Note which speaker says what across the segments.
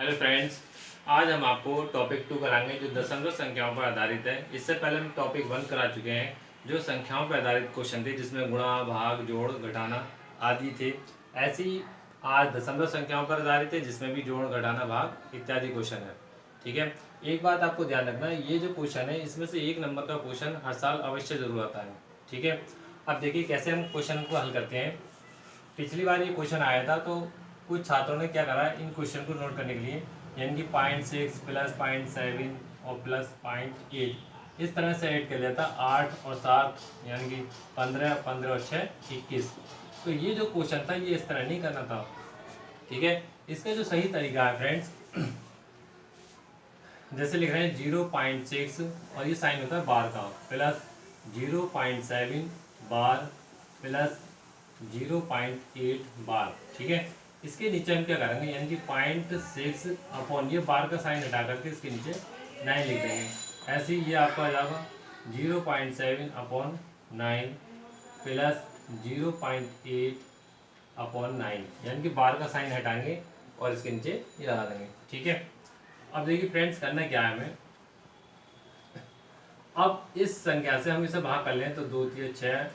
Speaker 1: Hello friends, आज हम आपको टॉपिक 2 कराएंगे जो दशमलव संख्याओं पर आधारित है। इससे पहले हम टॉपिक 1 करा चुके हैं जो संख्याओं पर आधारित क्वेश्चन थे, जिसमें गुणा, भाग, जोड़, घटाना आदि थे। ऐसे ही आज दशमलव संख्याओं पर आधारित है, जिसमें भी जोड़, घटाना, भाग इत्यादि क्वेश्चन है। ठीक है, एक बात आपको ध्यान रखना है, ये जो क्वेश्चन है इसमें से 1 नंबर का क्वेश्चन हर साल अवश्य जरूर आता है। ठीक है, अब देखिए कैसे हम क्वेश्चन को हल करते हैं। पिछली बार ये क्वेश्चन आया था तो कुछ छात्रों ने क्या करा, इन क्वेश्चन को नोट करने के लिए यानी कि 0.6 प्लस 0.7 और प्लस 0.8 इस तरह से ऐड कर लिया था। 8 और 7 यानी कि 15, 15 और 6 21। तो ये जो क्वेश्चन था ये इस तरह नहीं करना था। ठीक है, इसका जो सही तरीका है फ्रेंड्स, जैसे लिख रहे हैं 0.6 और ये साइन होता है बार का, प्लस 0.7 बार प्लस 0.8 बार। ठीक है, इसके नीचे हम क्या करेंगे यानी कि 0.6 अपॉन ये बार का साइन हटा करके इसके नीचे 9 लिख देंगे। ऐसे ही ये आपका आ जाएगा 0.7 अपॉन 9 प्लस 0.8 अपॉन 9, यानी कि बार का साइन हटाएंगे और इसके नीचे ये लगा देंगे। ठीक है, अब देखिए फ्रेंड्स करना क्या है हमें। अब इस संख्या से हम इसे भाग कर लें तो 2 3 6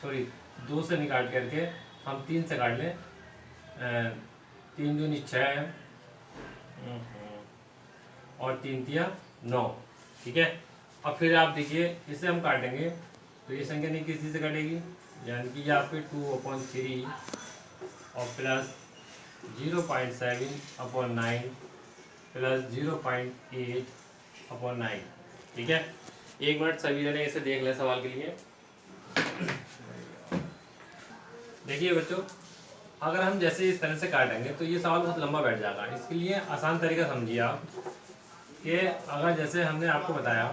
Speaker 1: सॉरी 2 से निकाल करके हम 3 से काट लें, 3 दूनी 6 और 3 तिया 9। ठीक है, अब फिर आप देखिए इसे हम काटेंगे तो ये संख्या नहीं किसी से कटेगी, यानी कि ये आपके 2/3 और प्लस 0.7 अपॉन 9 प्लस 0.8 अपॉन 9। ठीक है, 1 मिनट सभी जने इसे देख लें सवाल के लिए। देखिए बच्चों, अगर हम जैसे इस तरह से काटेंगे तो ये सवाल बहुत लंबा बैठ जाएगा। इसके लिए आसान तरीका समझिए आप कि अगर जैसे हमने आपको बताया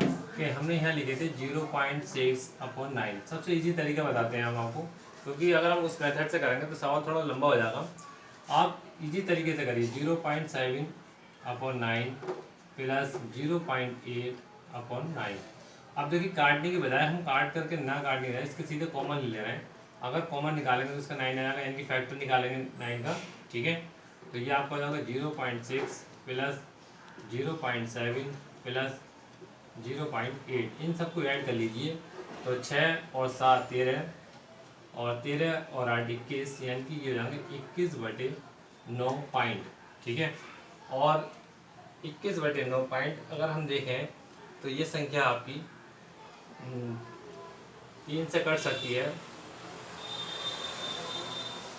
Speaker 1: कि हमने यहाँ लिखे थे 0.6 अपॉन 9, सबसे इजी तरीका बताते हैं हम आपको, क्योंकि अगर हम उस मेथड से करेंगे तो सवाल थोड़ा लंबा हो जाएगा। आप इजी तरीके से करिए 0.7 अपॉन 9 प्लस 0.8 अपॉन 9। अब देखिए काटने के बजाय हम काट करके ना काट नहीं रहे, इसके सीधे कॉमन ले ले रहे हैं। अगर कॉमन निकालेंगे तो इसका 9 आ जाएगा, यानी कि फैक्टर निकालेंगे 9 का। ठीक है, तो ये आपको आ जाएगा 0.6 प्लस 0.7 प्लस 0.8, इन सबको ऐड कर लीजिए तो 6 और 7 13 और 13 और 8 21, यानी कि ये हो जाएंगे 21/9 पॉइंट। ठीक है, और 21/9 पॉइंट अगर हम देखें तो ये संख्या आपकी 3 से कट सकती है।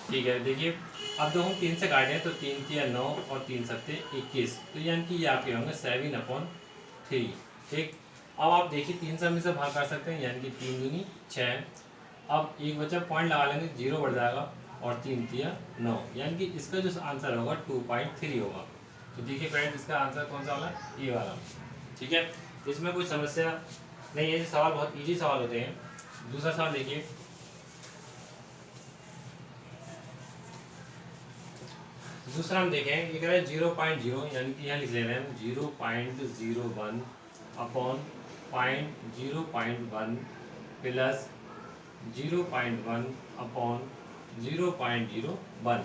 Speaker 1: ठीक है, देखिए अब जब हम 3 से काटें तो 3 तिया 9 और 3 सत्ते 21, तो यानी कि ये आपके होंगे 7/3। ठीक, अब आप देखिए 3 से हम इसे भाग कर सकते हैं, यानी कि 3 दूनी 6। अब एक बच्चा पॉइंट लगा लेंगे, 0 बढ़ जाएगा और 3 तिया 9, यानी कि इसका जो आंसर होगा 2.3 होगा। तो देखिए फ्रेंड्स, इसका आंसर कौन सा वाला, ये वाला। ठीक है, इसमें कोई समस्या नहीं है, ये सवाल बहुत इजी सवाल होते हैं। दूसरा सवाल देखिए, दूसरा हम देखें, ये कह रहा है 0.0, यानी कि यहाँ लिख ले रहे हैं 0.01 अपॉन 0.1 प्लस 0.1 अपॉन 0.01।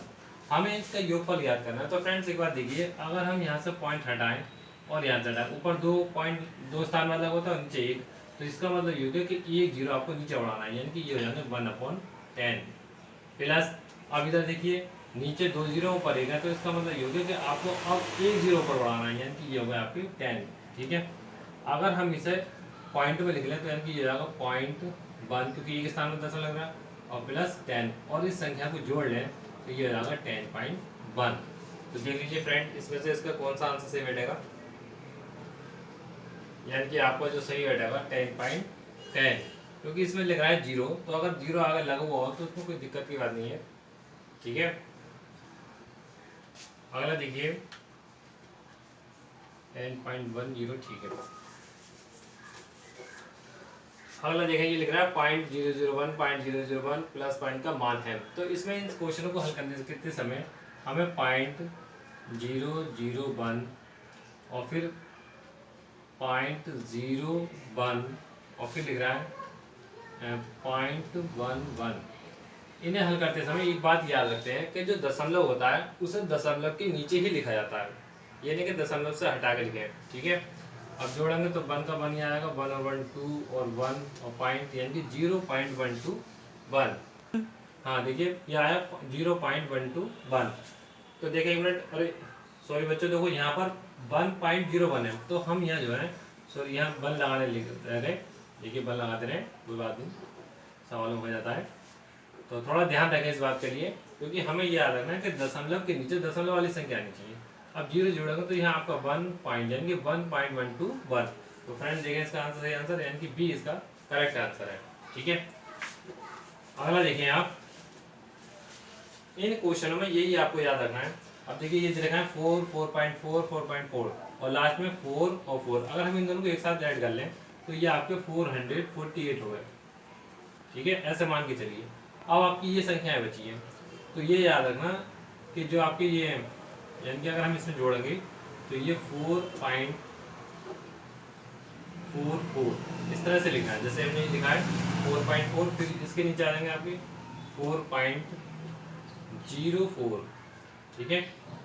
Speaker 1: हमें इसका योगफल याद करना है। तो फ्रेंड्स एक बात देखिए, अगर हम यहाँ से पॉइंट हटाएं और यहाँ से हटाएं, ऊपर 2 पॉइंट 2 स्थान मतलब होता है, नीचे 1, तो इसका मतलब ये कि 1 0 आपको नीचे बढ़ाना है, यानी कि ये हो जाएंगे 1/10 प्लस। अब इधर देखिए नीचे 2 0 ऊपर 1 है, तो इसका मतलब ये हो गया कि आपको अब 1 0 ऊपर बढ़ाना है, यानी कि ये हो गया आपकी 10। ठीक है, अगर हम इसे पॉइंट में लिख लें तो यानी कि ये जाएगा 0.1, क्योंकि एक स्थान में 10 लग रहा है, और प्लस 10, और इस संख्या को जोड़ लें तो ये हो जाएगा 10.1। तो देख लीजिए फ्रेंड, इसमें से इसका कौन सा आंसर सही बैठेगा, यानी कि आपका जो सही बैठेगा 10.10, क्योंकि इसमें लिख रहा है 0, तो अगर 0 आगे लगा हुआ हो तो उसमें कोई दिक्कत की बात नहीं है। ठीक है, अगला देखिए 10.10। ठीक है, अगला देखें, ये लिख रहा है 0.001 प्लस पॉइंट का मान है। तो इसमें इन क्वेश्चनों को हल करते समय हमें 0.001 और फिर 0.01 और फिर लिख रहा है 0.11 इन्हें हल करते समय एक बात याद रखते हैं कि जो दशमलव होता है उसे दशमलव के नीचे ही लिखा जाता है, ये नहीं कि दशमलव से हटा के लिखें। ठीक है, अब जोड़ेंगे तो 1 का 1 ही आएगा, 1 और 1 2 और 1 और पॉइंट यानी कि 0.121। हाँ देखिए ये आया 0.121। तो देखिए एक मिनट, अरे सॉरी बच्चों, देखो यहाँ पर 1.01 है, तो हम यहाँ जो है सॉरी यहाँ 1 लगाने लिख रहे, देखिए 1 लगाते रहे, कोई बात नहीं, सवाल में हो जाता है। तो थोड़ा ध्यान रखें इस बात के लिए, क्योंकि हमें ये याद रखना है कि दशमलव के नीचे दशमलव वाली संख्या आनी चाहिए। अब 0 जोड़ेंगे तो यहाँ आपका 1 पॉइंट यानी कि 1.121। तो फ्रेंड्स देखें इसका आंसर सही आंसर यानी कि बी इसका करेक्ट आंसर है। ठीक है, अगला देखें आप, इन क्वेश्चनों में यही आपको याद रखना है। अब देखिए ये लिखा है 4, 4.4, 4.4 और लास्ट में 4 और 4। अगर हम इन दोनों को एक साथ ऐड कर लें तो ये आपके 448 हो गए। ठीक है, ऐसे मान के चलिए। अब आपकी ये संख्याएं बची हैं, तो ये याद रखना कि जो आपके ये यानी कि अगर हम इसमें जोड़ेंगे तो ये 4.44 इस तरह से लिखना है, जैसे हमने लिखा है 4.4, फिर इसके नीचे आ जाएंगे आपके 4.04। ठीक है,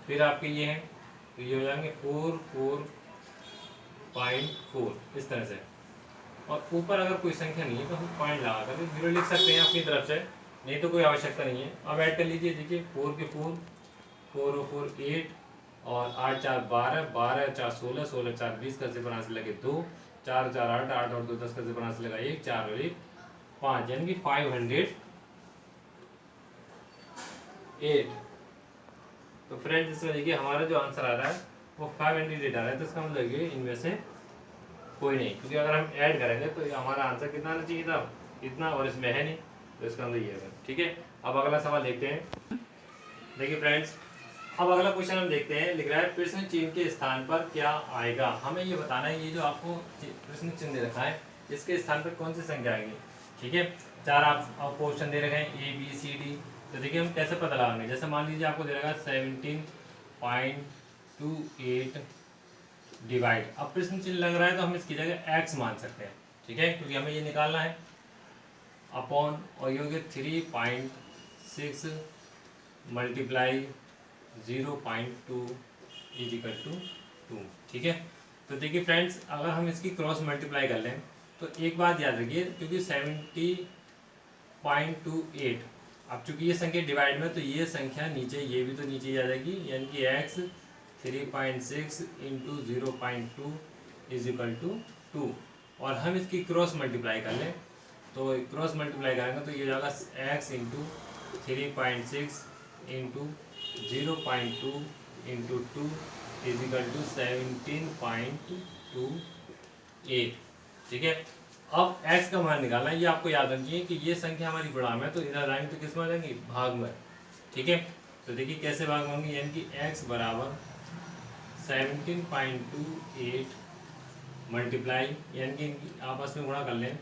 Speaker 1: फिर आपके ये हैं तो ये हो जाएंगे 4.4 इस तरह से। और ऊपर अगर कोई संख्या नहीं है तो हम पॉइंट लगा कर 0 लिख सकते हैं अपनी तरफ से, नहीं तो कोई आवश्यकता नहीं है। अब ऐड कर लीजिए, देखिए 4 के 4, 4 और 4 8 और 8 4 12, 12 4 16, 16 4 20 का से बना से लगे 2, 4 4 8, 8 और 2 10 का से बना से लगा 1, 4 और 1 5 यानी कि 508। तो फ्रेंड्स इसमें देखिए हमारा जो आंसर आ रहा है वो 508 आ रहा है, तो इसका मतलब ये इनमें से कोई नहीं, क्योंकि अगर हम ऐड करेंगे तो हमारा आंसर कितना आना चाहिए था, इतना, और इसमें है नहीं, तो इसका मतलब ये है। ठीक है, अब अगला सवाल देखते हैं। देखिए फ्रेंड्स, अब अगला क्वेश्चन हम देखते हैं, लिख रहा है प्रश्न चिन्ह के स्थान पर क्या आएगा। हमें ये बताना है, ये जो आपको प्रश्न चिन्ह दे रखा है इसके स्थान पर कौन सी संख्या आएगी। ठीक है, 4 आपको ऑप्शन दे रखे हैं A B C D। तो देखिए हम कैसे पता लगाएंगे, जैसे मान लीजिए आपको दे रखा है 17.28 डिवाइड। अब प्रश्न चिन्ह लग रहा है तो हम इसकी जगह x मान सकते हैं। ठीक है, क्योंकि हमें ये निकालना है, अपॉन और ये हो गया 3.6 मल्टीप्लाई 0.2 इज इक्वल टू 2। ठीक है, तो देखिए फ्रेंड्स अगर हम इसकी क्रॉस मल्टीप्लाई कर लें तो एक बात याद रखिए, क्योंकि 70.28 अब चूंकि ये संख्या डिवाइड में, तो ये संख्या नीचे, ये भी तो नीचे आ जाएगी, यानी कि x 3.6 into 0.2 is equal to 2। और हम इसकी क्रॉस मल्टीप्लाई कर लें तो क्रॉस मल्टीप्लाई करेंगे तो ये जाएगा x into 3.6 into 0.2 into 2 is equal to 17.28। ठीक है, अब x का मान निकालना है, ये आपको याद रखिए कि ये संख्या हमारी गुणा में, तो इधर आएंगे तो किस में आ जाएंगी, भाग में। ठीक है, तो देखिए कैसे भाग होंगे, यानी कि x बराबर 17.28 मल्टीप्लाई, यानी कि आपस में गुणा कर लें,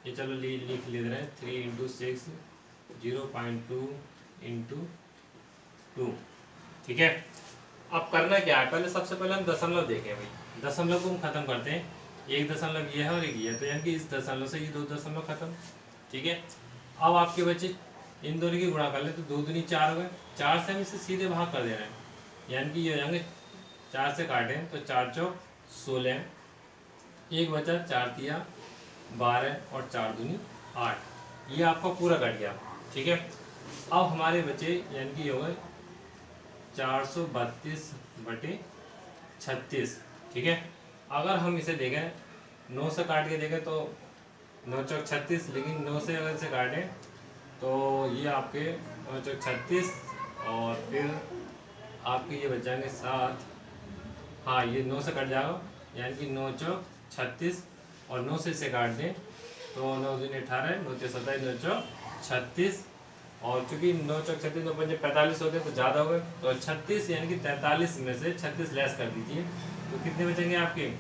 Speaker 1: ये चलो लिख ले रहे हैं 3 इंटू 6 0.2 इंटू 2। ठीक है, अब करना क्या है, पहले सबसे पहले हम दशमलव देखें भाई, दशमलव को हम खत्म करते हैं, एक दशमलव ये है और एक ये है, तो यानी कि इस दशमलव से ये 2 दशमलव खत्म। ठीक है, अब आपके बच्चे इन दोनों की गुणा कर ले तो 2 दूनी 4 हो गए, 4 से हम इसे सीधे भाग कर दे रहे हैं, यानी कि ये हो जाएंगे 4 से काटें तो 4 चौक 16, एक बचा 4 तिया 12 और 4 दूनी 8, ये आपका पूरा कट गया। ठीक है, अब हमारे बचे यानी कि ये हो गए 432/36। ठीक है, अगर हम इसे देखें 9 से काट के देखें तो 9 चौक 36, लेकिन 9 से अगर इसे काटें तो ये आपके 9 चौक 36 और फिर आपके ये बच जाएंगे 7, हाँ ये 9 से कट जाएगा, यानी कि 9 चौक 36 और 9 से इसे काट दें तो 9 दूनी 18, 9 चौक 27, 9 चौक 36, और चूंकि 9 चौक 36 9 पंजे 45 होते हैं तो ज़्यादा हो गए, तो 36 यानी कि 43 में से 36 लेस कर दीजिए, तो कितने बचेंगे आपके,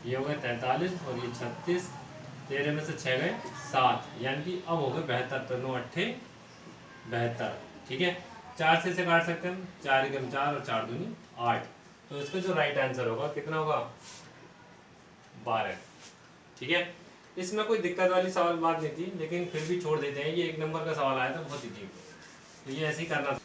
Speaker 1: ये हो गए 43 और ये 36, 13 में से 6 गए 7, यानी कि अब हो गए 72, तो 9 8 72। ठीक है, 4 से इसे काट सकते हैं, 4 एकम 4 और 4 दूनी 8, तो इसका जो राइट आंसर होगा कितना होगा, 12। ठीक है, इसमें कोई दिक्कत वाली सवाल बात नहीं थी, लेकिन फिर भी छोड़ देते हैं। ये 1 नंबर का सवाल आया था, बहुत ही ठीक, तो ये ऐसे ही करना था।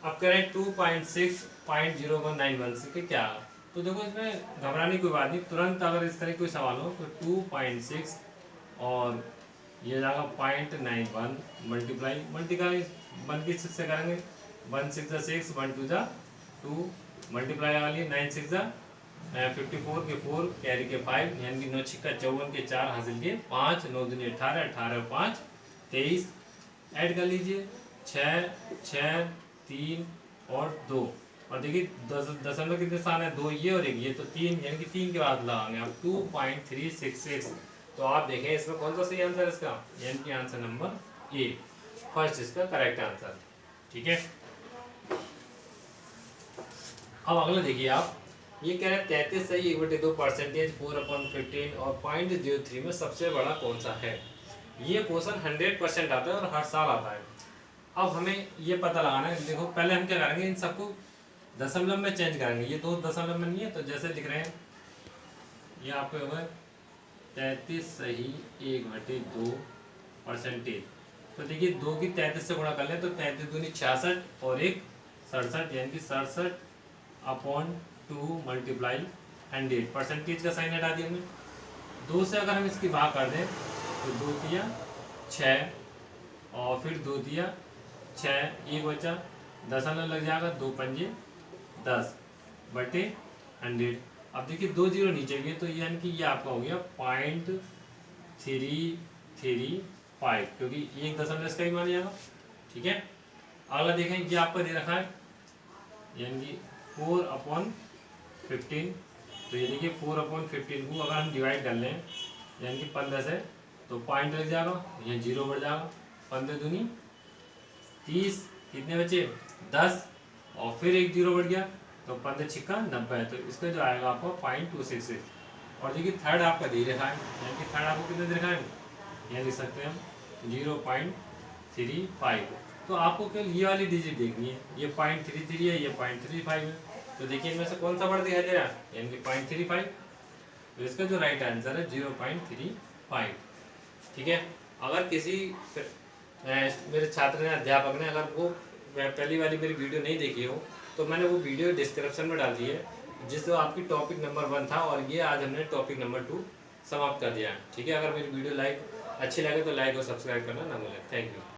Speaker 1: अब करें 2.6.0191 से क्या। तो देखो इसमें घबराने की कोई बात नहीं, तुरंत अगर इस तरह कोई सवाल हो तो 2.6 और ये जाएगा 0.91 मल्टीप्लाई 1 की 6 से करेंगे, 1 6 जा 6, 1 2 जा 2, मल्टीप्लाई लगा लिए 9 6 जा 54 के 4, कैरी के 5, यानी कि 9 छिक्का 54 के 4 हासिल के 5, 9 दूनी 18, 18 5 23, ऐड कर लीजिए 6 6 3 और 2, और देखिए दशमलव कितने स्थान है, 2 ये और 1 ये, तो 3, यानी कि 3 के बाद लगाएंगे आप 2.366। तो आप देखें इसमें कौन सा सही आंसर इसका, यानी कि आंसर नंबर ए, फर्स्ट इसका करेक्ट आंसर। ठीक है, अब अगला देखिए आप, ये कह रहे हैं 33 सही 1/2 परसेंटेज 4/15 और 0.03 में सबसे बड़ा कौन सा है। ये क्वेश्चन 100% आता है और हर साल आता है। अब हमें ये पता लगाना है, देखो पहले हम क्या करेंगे, इन सबको दशमलव में चेंज करेंगे। ये 2 दशमलव में नहीं है, तो जैसे लिख रहे हैं ये आपको होगा 33 सही 1/2 परसेंटेज। तो देखिए 2 की 33 से गुणा कर लें तो 33 दूनी 66 और 1 67, यानी कि 67/2 मल्टीप्लाई 100, परसेंटेज का साइन हटा दिया हमने। 2 से अगर हम इसकी भाग कर दें तो 2 तिया 6 और फिर 2 तिया 6, 1 बचा, दशमलव लग जाएगा, 2 पंजे 10/100। अब देखिए 2 जीरो नीचे गए, तो यानी कि ये आपका हो गया 0.335, क्योंकि एक दशमलव इसका ही माना जाएगा। ठीक है, अगला देखें, ये आपका दे रखा है यानी कि 4/15, तो ये देखिए 4/15 को अगर हम डिवाइड कर लें यानी कि 15 से, तो पॉइंट लग जाएगा, ये 0 बढ़ जाएगा, 15 दूनी 30, कितने बचे 10, और फिर एक 0 बढ़ गया, तो 15 छिक्का 90, तो इसका जो आएगा आपको 0.266। और देखिए थर्ड आपका दे रखा है, यानी कि थर्ड आपको कितने दे रखा है, यहाँ लिख सकते हैं हम 0.35। तो आपको केवल ये वाली डिजिट देखनी है, ये 0.33 है, ये 0.35 है, तो देखिए इनमें से कौन सा बड़ा दिखाई दे रहा है, यानी कि 0.35, तो इसका जो राइट आंसर है 0.35। ठीक है, अगर किसी मेरे छात्र ने, अध्यापक ने, अगर वो पहली वाली मेरी वीडियो नहीं देखी हो तो मैंने वो वीडियो डिस्क्रिप्शन में डाल दी है, जिसमें आपकी टॉपिक नंबर 1 था, और ये आज हमने टॉपिक नंबर 2 समाप्त कर दिया है। ठीक है, अगर मेरी वीडियो अच्छी लगे तो लाइक और सब्सक्राइब करना ना भूलें। Thank you.